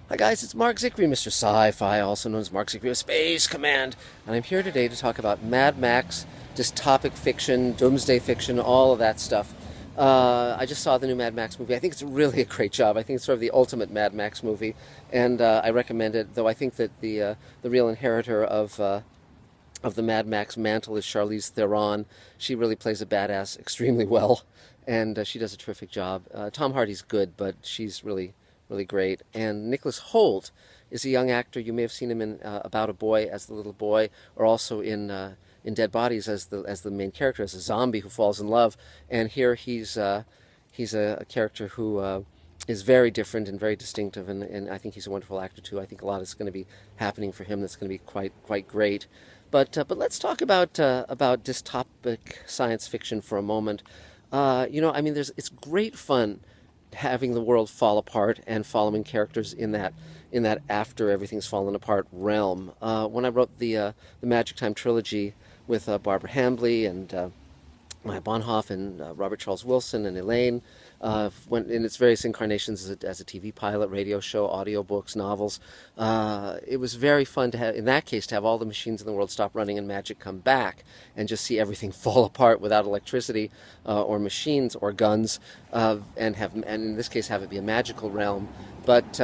Hi guys, it's Marc Zicree, Mr. Sci-Fi, also known as Marc Zicree of Space Command, and I'm here today to talk about Mad Max, dystopic fiction, doomsday fiction, all of that stuff. I just saw the new Mad Max movie. I think it's really a great job. I think it's sort of the ultimate Mad Max movie, and I recommend it. Though I think that the real inheritor of the Mad Max mantle is Charlize Theron. She really plays a badass extremely well, and she does a terrific job. Tom Hardy's good, but she's really great. And Nicholas Hoult is a young actor. You may have seen him in About a Boy as the little boy, or also in Dead Bodies as the main character, as a zombie who falls in love. And here he's a character who is very different and very distinctive, and I think he's a wonderful actor too. I think a lot is going to be happening for him that's going to be quite great. But let's talk about dystopic science fiction for a moment. I mean, it's great fun having the world fall apart and following characters in that after everything's fallen apart realm. When I wrote the Magic Time trilogy with Barbara Hambly and Maya Bonhoff and Robert Charles Wilson and Elaine, when in its various incarnations as a TV pilot, radio show, audiobooks, novels. It was very fun to have, in that case, to have all the machines in the world stop running and magic come back and just see everything fall apart without electricity or machines or guns, and in this case have it be a magical realm. But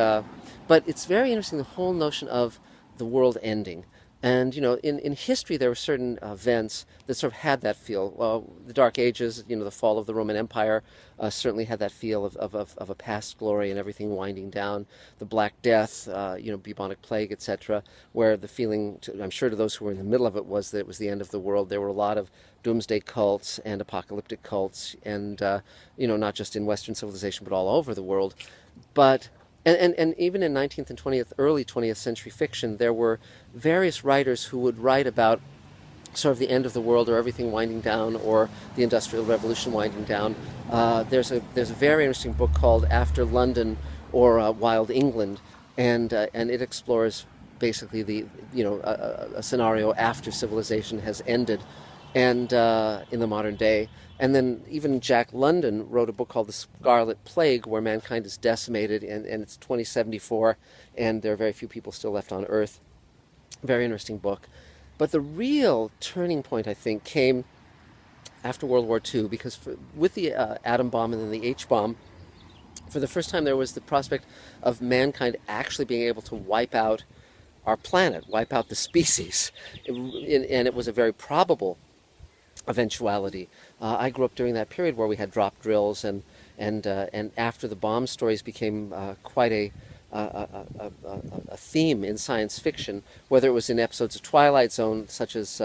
it's very interesting, the whole notion of the world ending. And, in history, there were certain events that sort of had that feel. The Dark Ages, the fall of the Roman Empire, certainly had that feel of a past glory and everything winding down. The Black Death, bubonic plague, etc., where the feeling, I'm sure to those who were in the middle of it, was that it was the end of the world. There were a lot of doomsday cults and apocalyptic cults, and, not just in Western civilization, but all over the world. But And even in 19th and 20th, early 20th century fiction, there were various writers who would write about sort of the end of the world or everything winding down or the Industrial Revolution winding down. There's a very interesting book called After London or Wild England, and it explores basically a scenario after civilization has ended and in the modern day. And then even Jack London wrote a book called The Scarlet Plague, where mankind is decimated, and it's 2074, and there are very few people still left on Earth. Very interesting book. But the real turning point, I think, came after World War II, because with the atom bomb and then the H-bomb, for the first time there was the prospect of mankind actually being able to wipe out our planet, wipe out the species. And it was a very probable eventuality. I grew up during that period where we had drop drills, and after the bomb stories became quite a theme in science fiction, whether it was in episodes of Twilight Zone, such as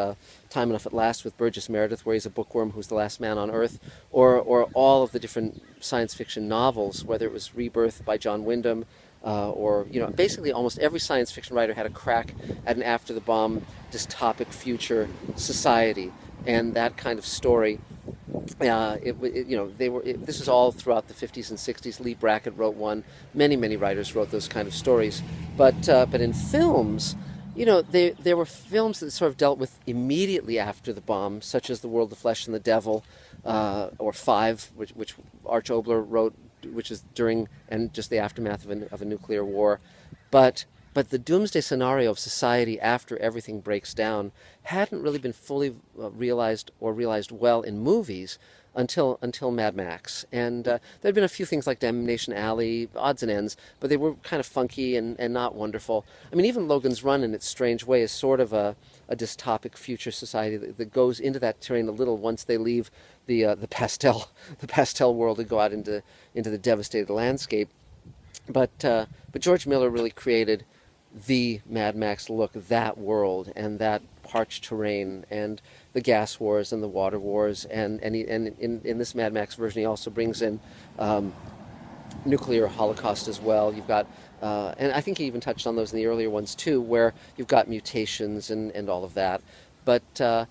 Time Enough at Last with Burgess Meredith, where he's a bookworm who's the last man on Earth, or all of the different science fiction novels, whether it was Rebirth by John Wyndham, or basically almost every science fiction writer had a crack at an after the bomb dystopic future society. And that kind of story, this is all throughout the 50s and 60s. Lee Brackett wrote one. Many writers wrote those kind of stories. But in films, there were films that sort of dealt with immediately after the bomb, such as The World, the Flesh, and the Devil, or Five, which Arch Oboler wrote, which is during and just the aftermath of a nuclear war. But the doomsday scenario of society after everything breaks down hadn't really been fully realized well in movies until Mad Max. And there'd been a few things like Damnation Alley, odds and ends, but they were kind of funky and not wonderful. I mean, even Logan's Run, in its strange way, is sort of a dystopic future society that goes into that terrain a little once they leave the pastel world and go out into the devastated landscape. But George Miller really created the Mad Max look, that world and that parched terrain and the gas wars and the water wars, and in this Mad Max version he also brings in nuclear holocaust as well. You've got and I think he even touched on those in the earlier ones too, where you've got mutations and all of that. But the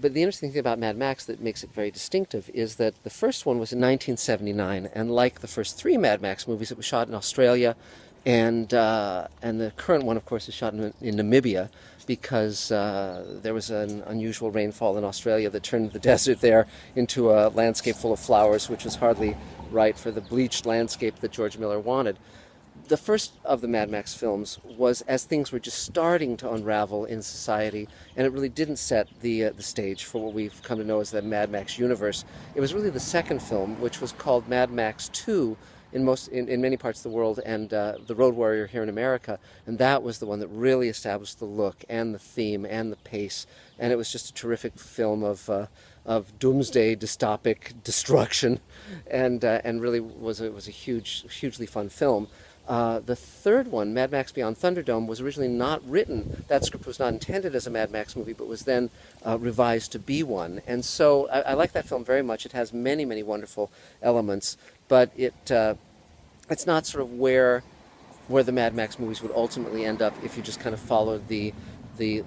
interesting thing about Mad Max that makes it very distinctive is that the first one was in 1979, and like the first three Mad Max movies, it was shot in Australia. And the current one, of course, is shot in Namibia, because there was an unusual rainfall in Australia that turned the desert there into a landscape full of flowers, which was hardly right for the bleached landscape that George Miller wanted. the first of the Mad Max films was as things were just starting to unravel in society, and it really didn't set the stage for what we've come to know as the Mad Max universe. It was really the second film, which was called Mad Max 2 in many parts of the world, and The Road Warrior here in America, and that was the one that really established the look and the theme and the pace, and it was just a terrific film of doomsday dystopic destruction, and really was a hugely fun film. The third one, Mad Max Beyond Thunderdome, was originally not written. That script was not intended as a Mad Max movie, but was then revised to be one. And so I like that film very much. It has many, many wonderful elements, but it's not sort of where the Mad Max movies would ultimately end up if you just kind of followed the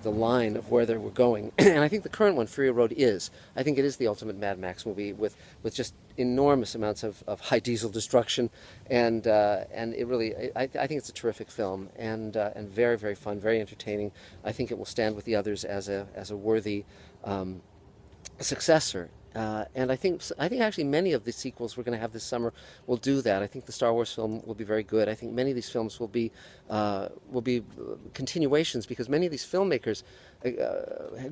line of where they were going. And I think the current one, Fury Road, is. I think it is the ultimate Mad Max movie with just enormous amounts of high diesel destruction, and it really, I think it's a terrific film, and very, very fun, very entertaining. I think it will stand with the others as a worthy successor. And I think actually many of the sequels we're going to have this summer will do that. I think the Star Wars film will be very good. I think many of these films will be continuations, because many of these filmmakers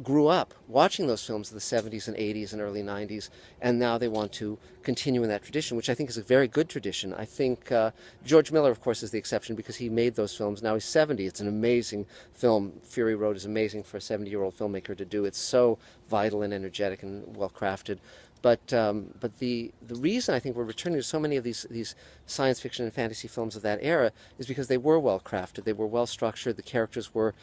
grew up watching those films of the 70s and 80s and early 90s, and now they want to continue in that tradition, which I think is a very good tradition. I think George Miller, of course, is the exception because he made those films. Now he's 70. It's an amazing film. Fury Road is amazing for a 70-year-old filmmaker to do. It's so vital and energetic and well crafted. But the reason I think we're returning to so many of these science fiction and fantasy films of that era is because they were well crafted, they were well structured, the characters were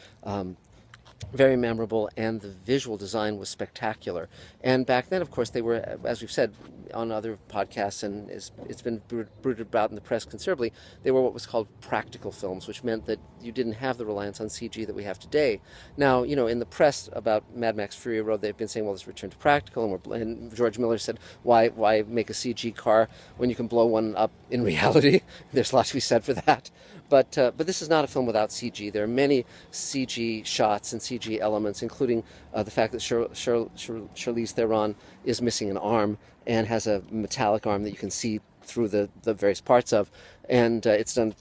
very memorable, and the visual design was spectacular. And back then, of course, they were, as we've said on other podcasts, and it's been bruited about in the press considerably, they were what was called practical films, which meant that you didn't have the reliance on CG that we have today. Now, in the press about Mad Max Fury Road, they've been saying, well, let's return to practical, and George Miller said, why make a CG car when you can blow one up in reality? There's a lot to be said for that. But this is not a film without CG. There are many CG shots and CG elements, including the fact that Charlize Theron is missing an arm and has a metallic arm that you can see through the various parts of, and it's done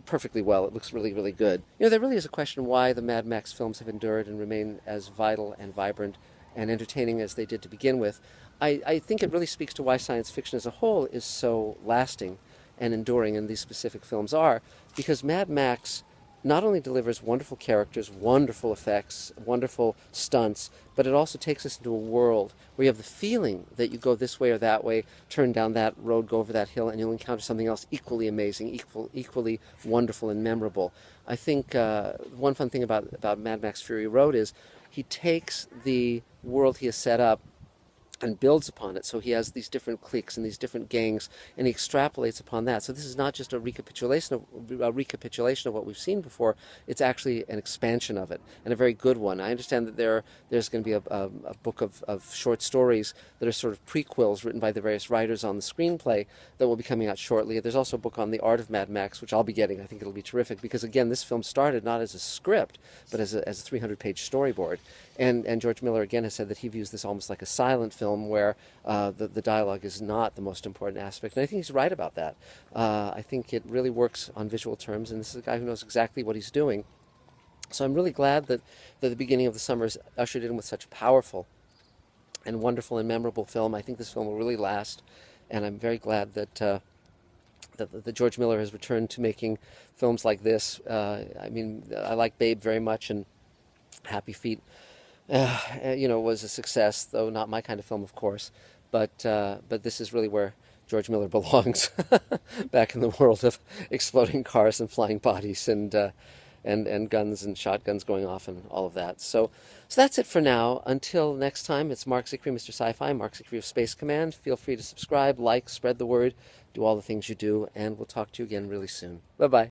perfectly well. It looks really, really good. There really is a question why the Mad Max films have endured and remain as vital and vibrant and entertaining as they did to begin with. I think it really speaks to why science fiction as a whole is so lasting and enduring, and these specific films are, because Mad Max not only delivers wonderful characters, wonderful effects, wonderful stunts, but it also takes us into a world where you have the feeling that you go this way or that way, turn down that road, go over that hill, and you'll encounter something else equally amazing, equally wonderful and memorable. I think one fun thing about Mad Max Fury Road is he takes the world he has set up and builds upon it. So he has these different cliques and these different gangs, and he extrapolates upon that. So this is not just a recapitulation of what we've seen before. It's actually an expansion of it, and a very good one. I understand that there's going to be a book of short stories that are sort of prequels written by the various writers on the screenplay that will be coming out shortly. There's also a book on the art of Mad Max, which I'll be getting. I think it'll be terrific, because again, this film started not as a script, but as a 300-page storyboard. And George Miller again has said that he views this almost like a silent film where the dialogue is not the most important aspect. And I think he's right about that. I think it really works on visual terms, and this is a guy who knows exactly what he's doing. So I'm really glad that the beginning of the summer is ushered in with such a powerful and wonderful and memorable film. I think this film will really last, and I'm very glad that George Miller has returned to making films like this. I mean, I like Babe very much, and Happy Feet was a success, though not my kind of film, of course. But this is really where George Miller belongs, back in the world of exploding cars and flying bodies and guns and shotguns going off and all of that. So that's it for now. Until next time, it's Marc Zicree, Mr. Sci-Fi, Marc Zicree of Space Command. Feel free to subscribe, like, spread the word, do all the things you do, and we'll talk to you again really soon. Bye-bye.